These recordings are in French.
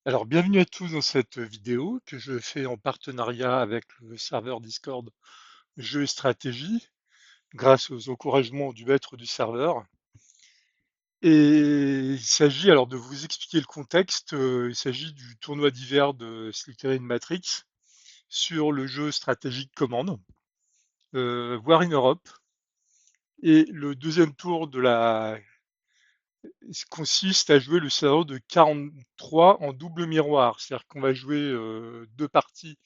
Alors, bienvenue à tous dans cette vidéo que je fais en partenariat avec le serveur Discord Jeux et Stratégie, grâce aux encouragements du maître du serveur. Et il s'agit alors de vous expliquer le contexte. Il s'agit du tournoi d'hiver de Slytherin Matrix sur le jeu stratégique Command, War in Europe. Et le deuxième tour de la consiste à jouer le scénario de 43 en double miroir. C'est-à-dire qu'on va jouer deux parties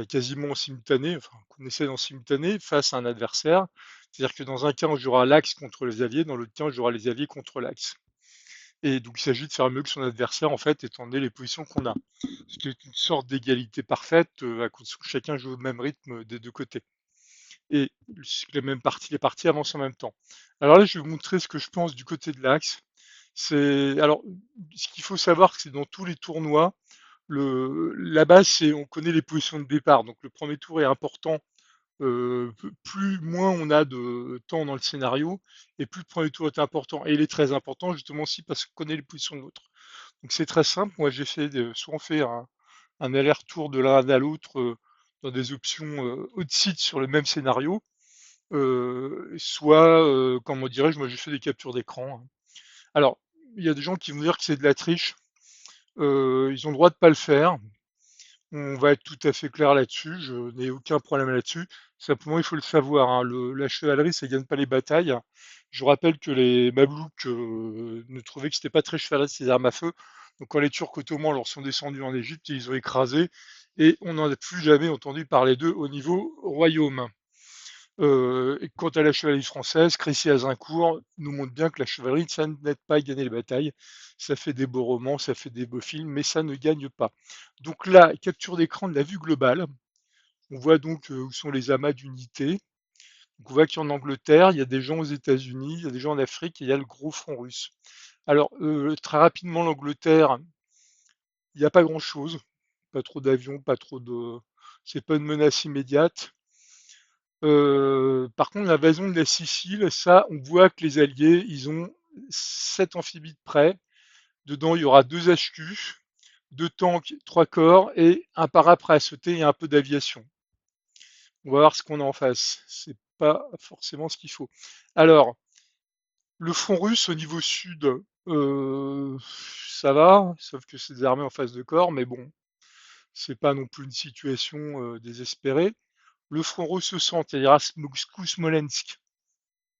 quasiment en simultané, enfin qu'on essaie en simultané face à un adversaire. C'est-à-dire que dans un cas, on jouera l'axe contre les alliés, dans l'autre cas, on jouera les alliés contre l'axe. Et donc, il s'agit de faire mieux que son adversaire, en fait, étant donné les positions qu'on a. Ce qui est une sorte d'égalité parfaite, à condition que chacun joue au même rythme des deux côtés. Et les parties avancent en même temps. Alors là, je vais vous montrer ce que je pense du côté de l'axe. Alors, ce qu'il faut savoir, c'est que dans tous les tournois, la base, c'est on connaît les positions de départ. Donc le premier tour est important. Moins on a de temps dans le scénario, et plus le premier tour est important. Et il est très important justement aussi parce qu'on connaît les positions de l'autre. Donc c'est très simple. Moi, j'ai souvent fait un aller-retour de l'un à l'autre dans des options au-dessus sur le même scénario. Soit, comment dirais-je, moi j'ai fait des captures d'écran, hein. Alors, il y a des gens qui vont dire que c'est de la triche. Ils ont le droit de pas le faire. On va être tout à fait clair là-dessus, je n'ai aucun problème là-dessus. Simplement, il faut le savoir, hein, la chevalerie, ça gagne pas les batailles. Je rappelle que les Mamelouks ne trouvaient que c'était pas très chevaleresque ces armes à feu. Donc quand les Turcs ottomans leur sont descendus en Égypte, ils ont écrasé et on n'en a plus jamais entendu parler d'eux au niveau royaume. Et quant à la chevalerie française, Crécy-Azincourt nous montre bien que la chevalerie, ça n'aide pas à gagner les batailles. Ça fait des beaux romans, ça fait des beaux films, mais ça ne gagne pas. Donc là, capture d'écran de la vue globale. On voit donc où sont les amas d'unités. Donc on voit qu'en Angleterre, il y a des gens aux États-Unis, il y a des gens en Afrique et il y a le gros front russe. Alors, très rapidement, l'Angleterre, il n'y a pas grand-chose. Pas trop d'avions, pas trop de. C'est pas une menace immédiate. Par contre, l'invasion de la Sicile, ça, on voit que les Alliés, ils ont 7 amphibies de près. Dedans, il y aura 2 HQ, 2 tanks, 3 corps et un parapet à sauter et un peu d'aviation. On va voir ce qu'on a en face. C'est pas forcément ce qu'il faut. Alors, le front russe au niveau sud, ça va, sauf que c'est des armées en face de corps, mais bon, c'est pas non plus une situation désespérée. Le front russe au centre, il y aura Moscou-Smolensk.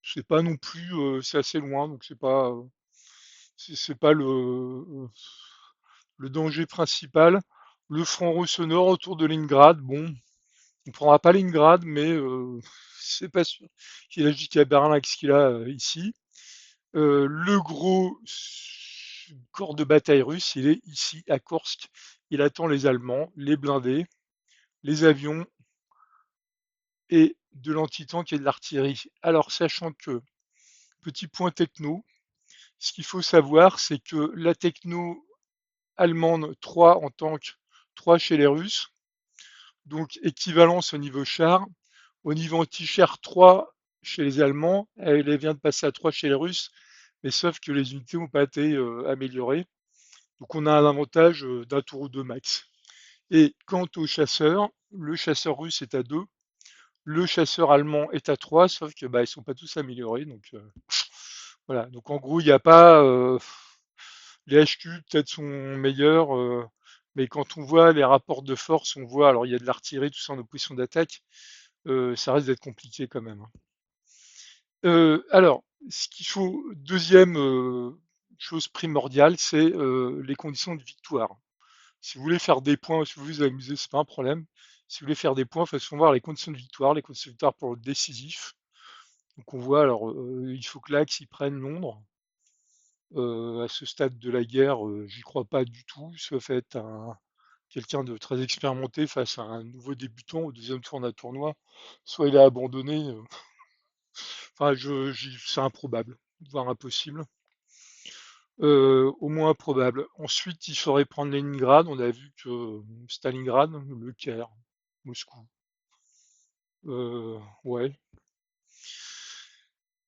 C'est pas non plus, c'est assez loin, donc c'est pas le danger principal. Le front russe au nord autour de Leningrad, bon, on prendra pas Leningrad, mais c'est pas sûr qu'il agit qu'à Berlin avec ce qu'il a ici. Le gros corps de bataille russe, il est ici à Kursk. Il attend les Allemands, les blindés, les avions et de l'antitank et de l'artillerie. Alors, sachant que, petit point techno, ce qu'il faut savoir, c'est que la techno allemande 3 en tank, 3 chez les Russes, donc équivalence au niveau char. Au niveau anti-char 3 chez les Allemands, elle vient de passer à 3 chez les Russes, mais sauf que les unités n'ont pas été améliorées. Donc on a un avantage d'un tour ou deux max. Et quant au chasseur, le chasseur russe est à 2, le chasseur allemand est à 3, sauf que bah, ils sont pas tous améliorés. Donc voilà. Donc en gros, il n'y a pas les HQ peut-être sont meilleurs, mais quand on voit les rapports de force, on voit alors il y a de l'artillerie, tout ça en opposition d'attaque, ça risque d'être compliqué quand même, hein. Alors, ce qu'il faut, deuxième chose primordiale, c'est les conditions de victoire. Si vous voulez faire des points, si vous voulez vous amuser, c'est pas un problème. Si vous voulez faire des points, il faut voir les conditions de victoire. Les conditions de victoire pour le décisif. Donc on voit, alors, il faut que l'Axe y prenne Londres. À ce stade de la guerre, j'y crois pas du tout, sauf être quelqu'un de très expérimenté face à un nouveau débutant au deuxième tour d'un tournoi. Soit il a abandonné, enfin, c'est improbable, voire impossible. Au moins improbable. Ensuite, il faudrait prendre Leningrad. On a vu que Stalingrad, le Caire, Moscou. Ouais.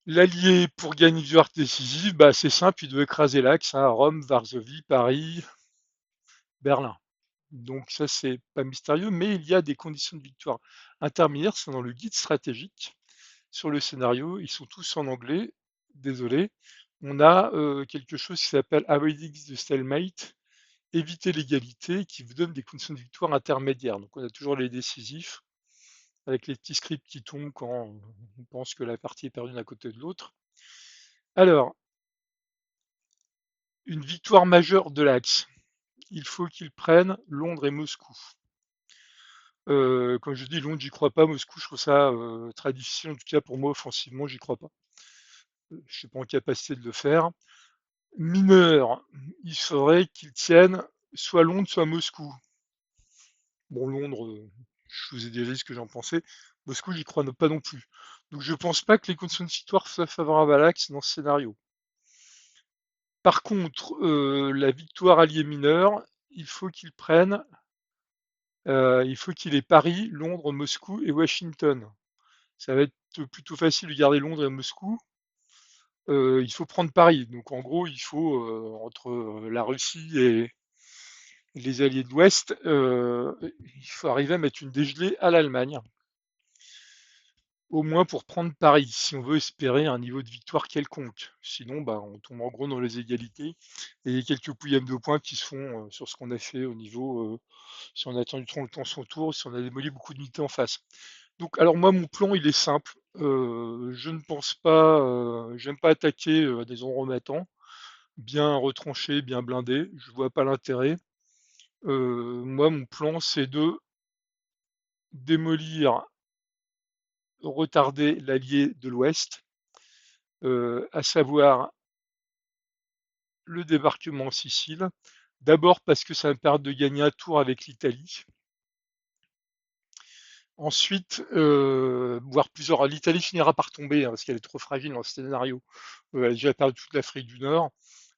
L'allié pour gagner une victoire décisive, bah, c'est simple, il doit écraser l'axe, hein, Rome, Varsovie, Paris. Berlin. Donc ça, c'est pas mystérieux, mais il y a des conditions de victoire intermédiaires, c'est dans le guide stratégique. Sur le scénario, ils sont tous en anglais, désolé. On a quelque chose qui s'appelle Avoiding the Stalemate, éviter l'égalité, qui vous donne des conditions de victoire intermédiaires. Donc on a toujours les décisifs, avec les petits scripts qui tombent quand on pense que la partie est perdue d'un côté ou de l'autre. Alors, une victoire majeure de l'Axe. Il faut qu'ils prennent Londres et Moscou. Comme je dis, Londres, j'y crois pas. Moscou, je trouve ça très difficile. En tout cas, pour moi, offensivement, j'y crois pas. Je suis pas en capacité de le faire. Mineur, il faudrait qu'ils tiennent soit Londres, soit Moscou. Bon, Londres, je vous ai déjà dit ce que j'en pensais. Moscou, j'y crois pas non plus. Donc, je pense pas que les conditions de victoire soient favorables à l'Axe dans ce scénario. Par contre, la victoire alliée mineure, il faut qu'ils prennent, il faut qu'il ait Paris, Londres, Moscou et Washington. Ça va être plutôt facile de garder Londres et Moscou. Il faut prendre Paris. Donc en gros, il faut, entre la Russie et les alliés de l'Ouest, il faut arriver à mettre une dégelée à l'Allemagne, au moins pour prendre Paris, si on veut espérer un niveau de victoire quelconque. Sinon, bah, on tombe en gros dans les égalités et il y a quelques pouillèmes de points qui se font sur ce qu'on a fait au niveau, si on a attendu trop longtemps son tour, si on a démoli beaucoup d'unités en face. Donc, alors moi, mon plan, il est simple. Je ne pense pas, j'aime pas attaquer à des endroits battants, bien retranché, bien blindé. Je vois pas l'intérêt. Moi, mon plan, c'est de démolir, retarder l'allié de l'Ouest, à savoir le débarquement en Sicile. D'abord parce que ça va me permettre de gagner un tour avec l'Italie. Ensuite, voire plusieurs. L'Italie finira par tomber hein, parce qu'elle est trop fragile dans ce scénario. Elle a déjà perdu toute l'Afrique du Nord.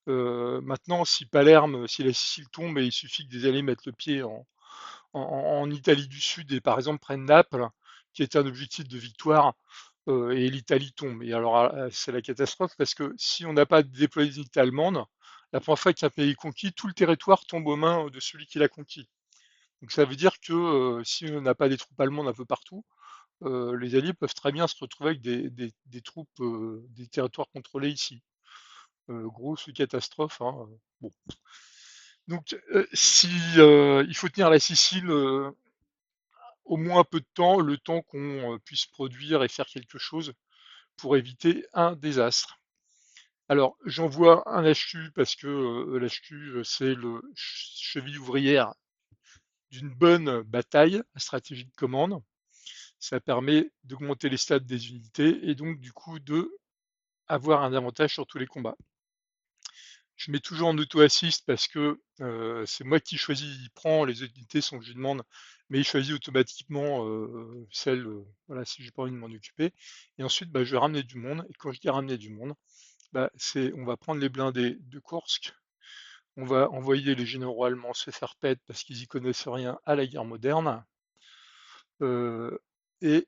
Maintenant, si Palerme, si la Sicile tombe, il suffit que des alliés mettent le pied en Italie du Sud et par exemple prennent Naples, qui est un objectif de victoire, et l'Italie tombe. Et alors c'est la catastrophe parce que si on n'a pas déployé les unités allemandes, la première fois qu'un pays est conquis, tout le territoire tombe aux mains de celui qui l'a conquis. Donc ça veut dire que si on n'a pas des troupes allemandes un peu partout, les Alliés peuvent très bien se retrouver avec des troupes, des territoires contrôlés ici. Grosse catastrophe. Hein. Bon. Donc si il faut tenir la Sicile au moins un peu de temps, le temps qu'on puisse produire et faire quelque chose pour éviter un désastre. Alors, j'envoie un HQ parce que l'HQ, c'est le cheville ouvrière d'une bonne bataille, la stratégie de commande. Ça permet d'augmenter les stats des unités et donc du coup de avoir un avantage sur tous les combats. Je mets toujours en auto-assist parce que c'est moi qui choisis, il prend les unités sans que je lui demande, mais il choisit automatiquement celle, voilà, si j'ai pas envie de m'en occuper. Et ensuite, bah, je vais ramener du monde. Et quand je dis ramener du monde, bah, on va prendre les blindés de Kursk, on va envoyer les généraux allemands se faire pète parce qu'ils y connaissent rien à la guerre moderne, et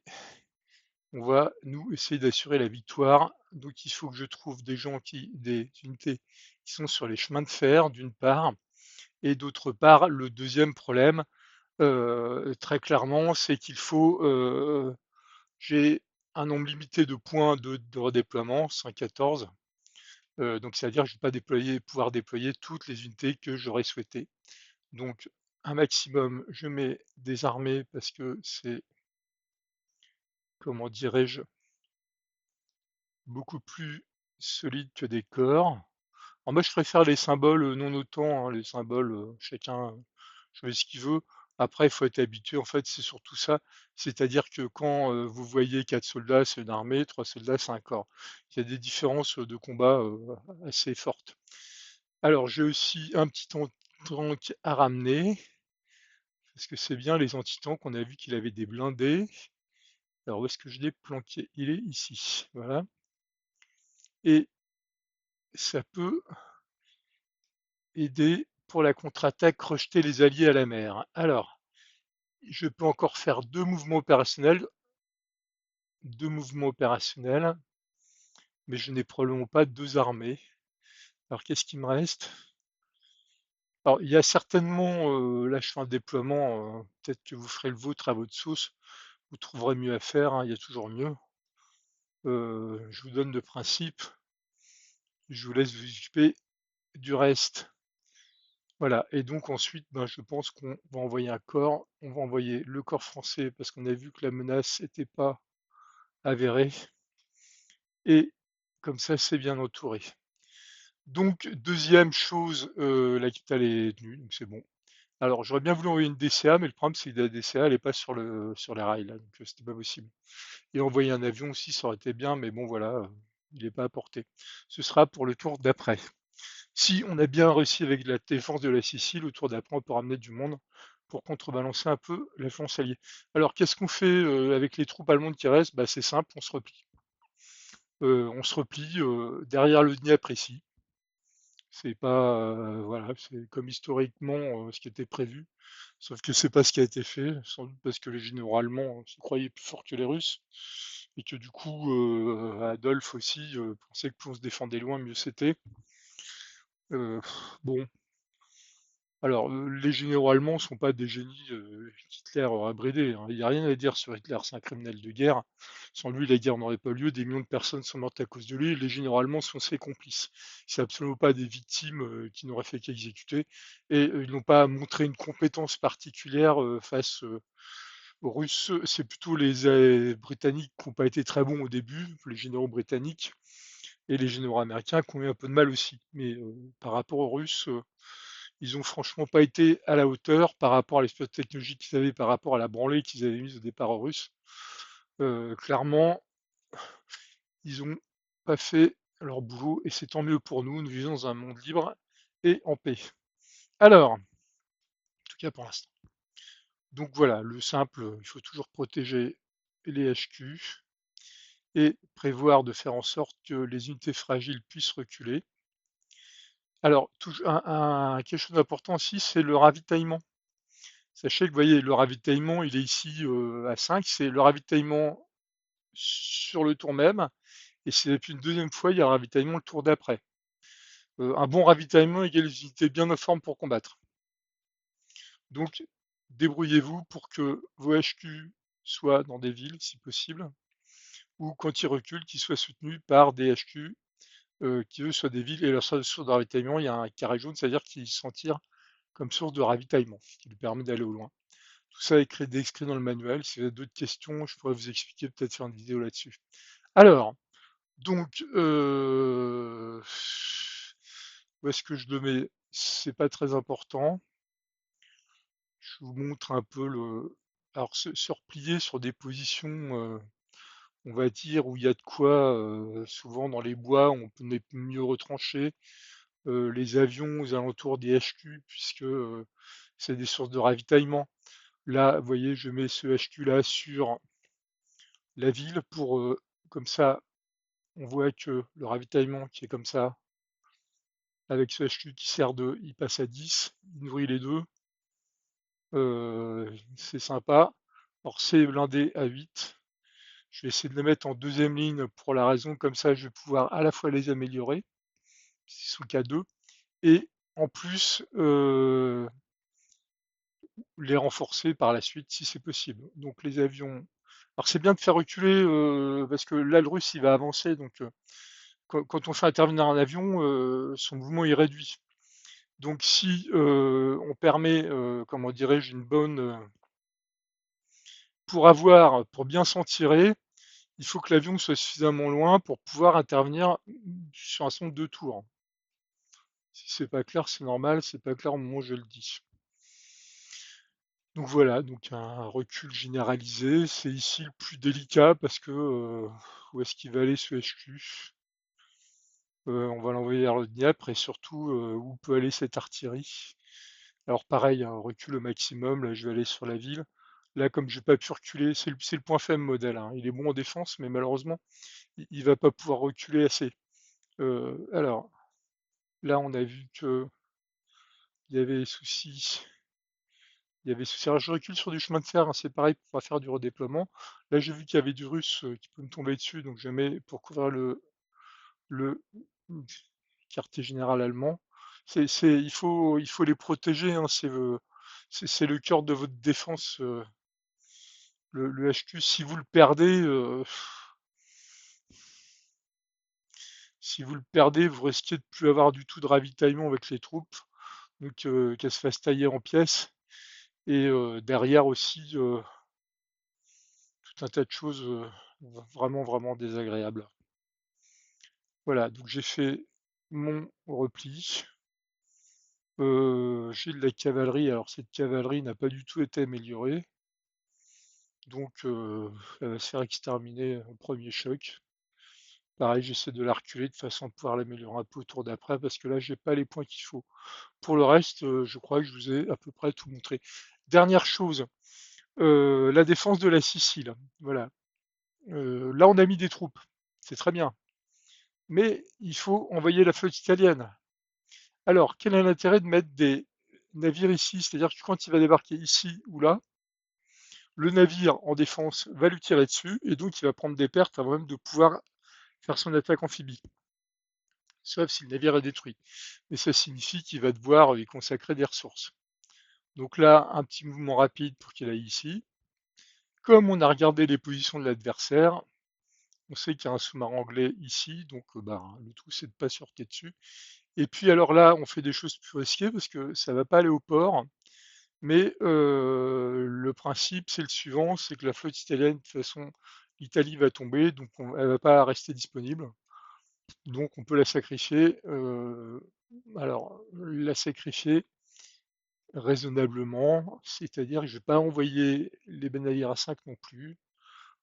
on va nous essayer d'assurer la victoire. Donc il faut que je trouve des unités qui sont sur les chemins de fer d'une part, et d'autre part, le deuxième problème, très clairement, c'est qu'il faut, j'ai un nombre limité de points de redéploiement, 114. Donc c'est-à-dire que je ne vais pas pouvoir déployer toutes les unités que j'aurais souhaité. Donc un maximum, je mets des armées parce que c'est, comment dirais-je, beaucoup plus solide que des corps. Alors moi, je préfère les symboles non autant, hein, les symboles, chacun choisit ce qu'il veut. Après, il faut être habitué, en fait, c'est surtout ça. C'est-à-dire que quand vous voyez 4 soldats, c'est une armée, 3 soldats, c'est un corps. Il y a des différences de combat assez fortes. Alors, j'ai aussi un petit tank à ramener, parce que c'est bien les anti-tanks, on a vu qu'il avait des blindés. Alors, où est-ce que je l'ai planqué? Il est ici, voilà. Et ça peut aider pour la contre-attaque, rejeter les alliés à la mer. Alors, je peux encore faire deux mouvements opérationnels, mais je n'ai probablement pas deux armées. Alors, qu'est-ce qui me reste? Alors, il y a certainement, là je fais un déploiement, peut-être que vous ferez le vôtre à votre sauce, vous trouverez mieux à faire, hein, il y a toujours mieux. Je vous donne le principe, je vous laisse vous occuper du reste. Voilà, et donc ensuite, ben, je pense qu'on va envoyer un corps, on va envoyer le corps français parce qu'on a vu que la menace n'était pas avérée, et comme ça c'est bien entouré. Donc, deuxième chose, la capitale est tenue, donc c'est bon. Alors, j'aurais bien voulu envoyer une DCA, mais le problème, c'est que la DCA, elle est pas sur les rails, là, donc c'était pas possible. Et envoyer un avion aussi, ça aurait été bien, mais bon, voilà, il n'est pas à portée. Ce sera pour le tour d'après. Si on a bien réussi avec la défense de la Sicile, au tour d'après, on peut ramener du monde pour contrebalancer un peu l'influence alliée. Alors, qu'est-ce qu'on fait avec les troupes allemandes qui restent? Bah, c'est simple, on se replie. On se replie derrière le Dniepr ici. C'est pas, voilà, c'est comme historiquement ce qui était prévu. Sauf que c'est pas ce qui a été fait, sans doute parce que les généraux allemands se croyaient plus forts que les Russes, et que du coup, Adolphe aussi pensait que plus on se défendait loin, mieux c'était. Bon, alors les généraux allemands sont pas des génies qu'Hitler aurait bridés, hein. Il n'y a rien à dire sur Hitler, c'est un criminel de guerre. Sans lui, la guerre n'aurait pas lieu, des millions de personnes sont mortes à cause de lui, les généraux allemands sont ses complices. C'est absolument pas des victimes qui n'auraient fait qu'exécuter, et ils n'ont pas montré une compétence particulière face aux Russes. C'est plutôt les Britanniques qui n'ont pas été très bons au début, les généraux britanniques, et les généraux américains qui ont eu un peu de mal aussi. Mais par rapport aux Russes, ils ont franchement pas été à la hauteur par rapport à l'espace technologique qu'ils avaient, par rapport à la branlée qu'ils avaient mise au départ aux Russes. Clairement, ils ont pas fait leur boulot, et c'est tant mieux pour nous. Nous vivons dans un monde libre et en paix. Alors, en tout cas pour l'instant. Donc voilà, le simple, il faut toujours protéger les HQ et prévoir de faire en sorte que les unités fragiles puissent reculer. Alors, quelque chose d'important aussi, c'est le ravitaillement. Sachez que, vous voyez, le ravitaillement, il est ici à 5, c'est le ravitaillement sur le tour même, et c'est depuis une deuxième fois, il y a le ravitaillement le tour d'après. Un bon ravitaillement égale les unités bien en forme pour combattre. Donc, débrouillez-vous pour que vos HQ soient dans des villes, si possible, ou quand ils reculent, qu'ils soient soutenus par des HQ qui, eux, soient des villes, et leur source de ravitaillement, il y a un carré jaune, c'est-à-dire qu'ils s'en tirent comme source de ravitaillement, qui lui permet d'aller au loin. Tout ça est décrit dans le manuel. Si vous avez d'autres questions, je pourrais vous expliquer, peut-être faire une vidéo là-dessus. Alors, donc, où est-ce que je le mets? C'est pas très important. Je vous montre un peu le. Alors, se replier sur des positions, on va dire, où il y a de quoi, souvent dans les bois, on est mieux retranché. Les avions aux alentours des HQ, puisque c'est des sources de ravitaillement. Là, vous voyez, je mets ce HQ là sur la ville pour, comme ça, on voit que le ravitaillement qui est comme ça, avec ce HQ qui sert de, il passe à 10, il nourrit les deux, c'est sympa. Alors c'est blindé à 8. Je vais essayer de les mettre en deuxième ligne pour la raison, comme ça je vais pouvoir à la fois les améliorer, s'ils sont qu'à 2, et en plus les renforcer par la suite si c'est possible. Donc les avions. Alors c'est bien de faire reculer parce que là le russe il va avancer, donc quand on fait intervenir un avion, son mouvement est réduit. Donc si on permet, comment dirais-je, une bonne pour bien s'en tirer, il faut que l'avion soit suffisamment loin pour pouvoir intervenir sur un son de 2 tours. Si c'est pas clair, c'est normal, c'est pas clair au moment où je le dis. Donc voilà, donc un recul généralisé, c'est ici le plus délicat parce que où est-ce qu'il va aller ce HQ? On va l'envoyer vers le Dniepr, et surtout où peut aller cette artillerie. Alors pareil, un recul au maximum, là je vais aller sur la ville. Là comme j'ai pas pu reculer, c'est le point faible modèle, hein. Il est bon en défense, mais malheureusement, il va pas pouvoir reculer assez. Alors, là on a vu que il y avait des soucis. Il y avait souci. Alors je recule sur du chemin de fer, hein, c'est pareil pour pas faire du redéploiement. Là j'ai vu qu'il y avait du russe qui peut me tomber dessus, donc je mets pour couvrir le quartier général allemand. Il faut les protéger, hein, c'est le cœur de votre défense, le HQ. Si vous le perdez, vous risquez de plus avoir du tout de ravitaillement avec les troupes, donc qu'elles se fassent tailler en pièces. Et derrière aussi, tout un tas de choses vraiment, vraiment désagréables. Voilà, donc j'ai fait mon repli. J'ai de la cavalerie. Alors cette cavalerie n'a pas du tout été améliorée, donc elle va se faire exterminer au premier choc. Pareil, j'essaie de la reculer de façon à pouvoir l'améliorer un peu au tour d'après, parce que là, j'ai pas les points qu'il faut. Pour le reste, je crois que je vous ai à peu près tout montré. Dernière chose, la défense de la Sicile. Voilà. Là, on a mis des troupes. C'est très bien. Mais il faut envoyer la flotte italienne. Alors, quel est l'intérêt de mettre des navires ici? C'est-à-dire que quand il va débarquer ici ou là, le navire en défense va lui tirer dessus et donc il va prendre des pertes avant même de pouvoir faire son attaque amphibie. Sauf si le navire est détruit. Mais ça signifie qu'il va devoir y consacrer des ressources. Donc là, un petit mouvement rapide pour qu'il aille ici. Comme on a regardé les positions de l'adversaire, on sait qu'il y a un sous-marin anglais ici, donc le tout c'est de ne pas surquer dessus. Et puis alors là, on fait des choses plus risquées parce que ça va pas aller au port, mais le principe c'est le suivant, c'est que la flotte italienne, de toute façon, l'Italie va tomber, donc elle va pas rester disponible. Donc on peut la sacrifier. Alors, la sacrifier raisonnablement, c'est-à-dire que je ne vais pas envoyer les navires à 5 non plus.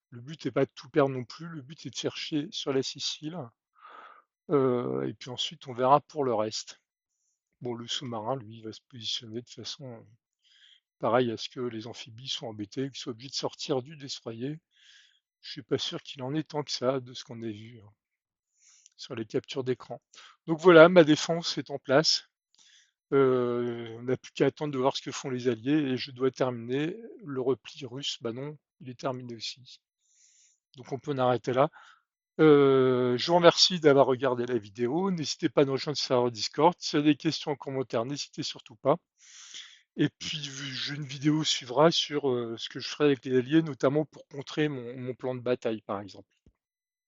Le but n'est pas de tout perdre non plus, le but est de chercher sur la Sicile, et puis ensuite on verra pour le reste. Bon, le sous-marin, lui, va se positionner de façon pareille à ce que les amphibies soient embêtés, qu'ils soient obligés de sortir du destroyer. Je suis pas sûr qu'il en ait tant que ça de ce qu'on a vu sur les captures d'écran. Donc voilà, ma défense est en place. On n'a plus qu'à attendre de voir ce que font les alliés et je dois terminer. Le repli russe, bah non, il est terminé aussi. Donc on peut en arrêter là. Je vous remercie d'avoir regardé la vidéo. N'hésitez pas à nous rejoindre sur le Discord. Si vous avez des questions en commentaire, n'hésitez surtout pas. Et puis une vidéo suivra sur ce que je ferai avec les alliés, notamment pour contrer mon plan de bataille, par exemple.